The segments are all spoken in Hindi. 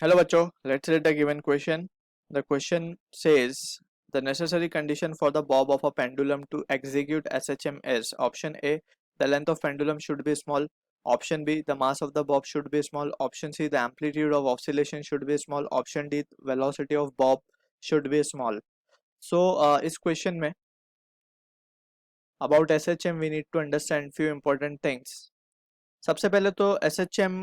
Hello, Bacho. Let's read the given question. The question says the necessary condition for the bob of a pendulum to execute SHM is option A, the length of pendulum should be small. Option B, the mass of the bob should be small. Option C, the amplitude of oscillation should be small. Option D, velocity of bob should be small. So, इस question में about SHM we need to understand few important things. सबसे पहले तो SHM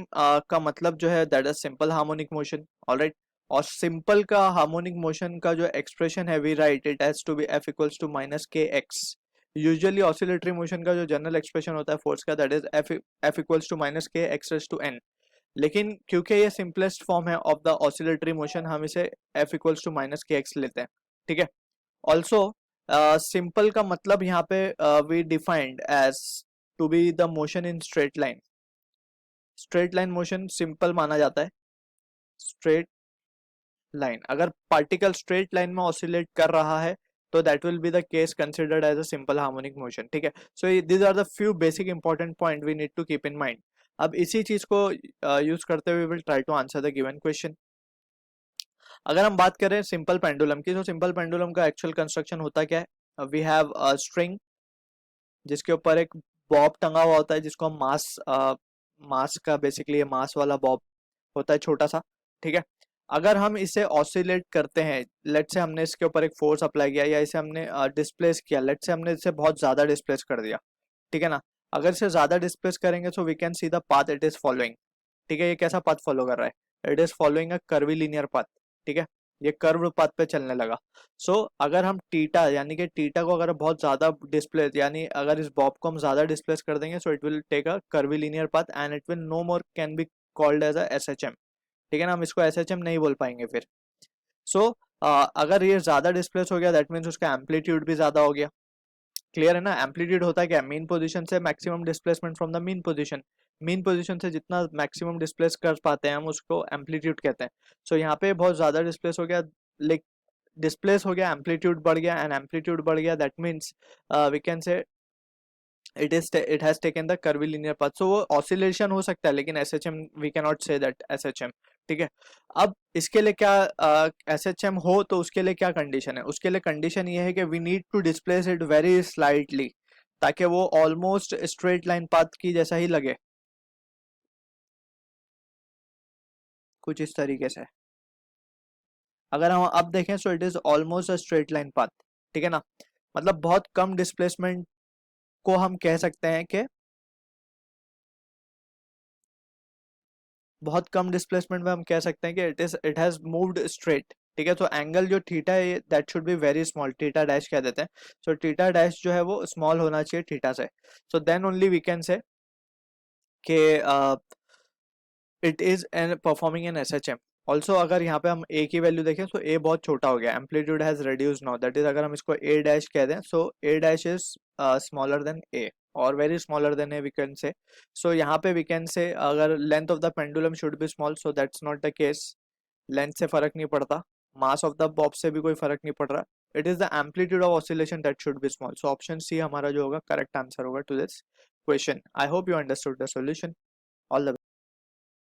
का मतलब जो है that is simple harmonic motion, alright. और सिंपल का हार्मोनिक मोशन का जो एक्सप्रेशन है we write it has to be F equals to minus k x. Usually oscillatory motion का जो जनरल एक्सप्रेशन होता है फोर्स का that is F equals to minus k x raise to n. लेकिन क्योंकि ये सिंपलेस्ट फॉर्म है ऑफ द ऑसिलेटरी मोशन, हम इसे F equals to minus k x लेते हैं. ठीक है. ऑल्सो सिंपल का मतलब यहाँ पे we defined as to be the motion in straight line. Straight line motion simple माना जाता है. स्ट्रेट लाइन, अगर पार्टिकल स्ट्रेट लाइन में ऑसिलेट कर रहा है तो that will be the case considered as a simple harmonic motion. ठीक है. So these are the few basic important point we need to keep in mind. अब इसी चीज को यूज करते हुए will try to answer the given question. अगर हम बात करें सिंपल पेंडुलम की, तो सिंपल पेंडुलम का एक्चुअल कंस्ट्रक्शन होता क्या है. वी हैव अ स्ट्रिंग जिसके ऊपर एक बॉब टंगा हुआ होता है जिसको हम मास का बेसिकली मास वाला बॉब होता है छोटा सा. ठीक है. अगर हम इसे ऑसिलेट करते हैं, लेट से हमने इसके ऊपर एक फोर्स अप्लाई किया या इसे हमने डिस्प्लेस किया, लेट से हमने इसे बहुत ज्यादा डिस्प्लेस कर दिया. ठीक है ना. अगर इसे ज्यादा डिस्प्लेस करेंगे तो we can see the path it is following. ठीक है. ये कैसा पाथ फॉलो कर रहा है, it is following a curvilinear path. ठीक है. ये कर्व पाथ पे चलने लगा. सो अगर हम टीटा यानी कि टीटा को अगर बहुत ज्यादा डिस्प्लेस यानी अगर इस बॉब को हम ज्यादा डिस्प्लेस कर देंगे so it will take a curvilinear path and it will no more can be called as a SHM. ठीक है ना. हम इसको SHM नहीं बोल पाएंगे फिर. सो अगर ये ज्यादा डिस्प्लेस हो गया दैट मीन्स उसका एम्पलीट्यूड भी ज्यादा हो गया. क्लियर है ना. एम्पलीट्यूड होता है क्या, मीन पोजीशन से maximum displacement from the mean position. Mean position से जितना मैक्सिमम डिस्प्लेस कर पाते हैं हम उसको एम्पलीट्यूड कहते हैं. सो यहाँ पे बहुत ज्यादा डिस्प्लेस हो गया, लाइक डिस्प्लेस हो गया, एम्पलीट्यूड बढ़ गया, एंड एम्पलीट्यूड बढ़ गया that means we can say it has taken the curvilinear path. So वो oscillation हो सकता है लेकिन SHM we cannot say that SHM. ठीक है. अब इसके लिए क्या SHM हो तो उसके लिए क्या कंडीशन है, उसके लिए कंडीशन ये है कि we need to displace it very slightly ताकि वो ऑलमोस्ट स्ट्रेट लाइन पाथ की जैसा ही लगे, कुछ इस तरीके से. अगर हम अब देखें so it is almost a straight line path. ठीक है ना. मतलब बहुत कम डिस्प्लेसमेंट को हम कह सकते हैं कि बहुत कम डिस्प्लेसमेंट में हम कह सकते हैं कि इट हैज मूव्ड स्ट्रेट. ठीक है. तो एंगल जो थीटा है that should be very small, theta dash कह देते हैं. सो थीटा डैश जो है वो स्मॉल होना चाहिए थीटा से. So then only we can say कि it is an performing an SHM. Also अगर यहाँ पे हम ए की वैल्यू देखें तो ए बहुत छोटा हो गया, amplitude has reduce now, that is अगर हम इसको ए डैश कह दें so A dash is smaller than A और very smaller than A we can say. So यहाँ पे वी कैन से अगर length of the pendulum should be small, so that's not the case. Length से फर्क नहीं पड़ता, मास ऑफ द बॉब से भी कोई फर्क नहीं पड़ रहा. It is the amplitude of oscillation that should be small. So option c हमारा जो होगा करेक्ट आंसर होगा to this question. I hope you understood the solution. All the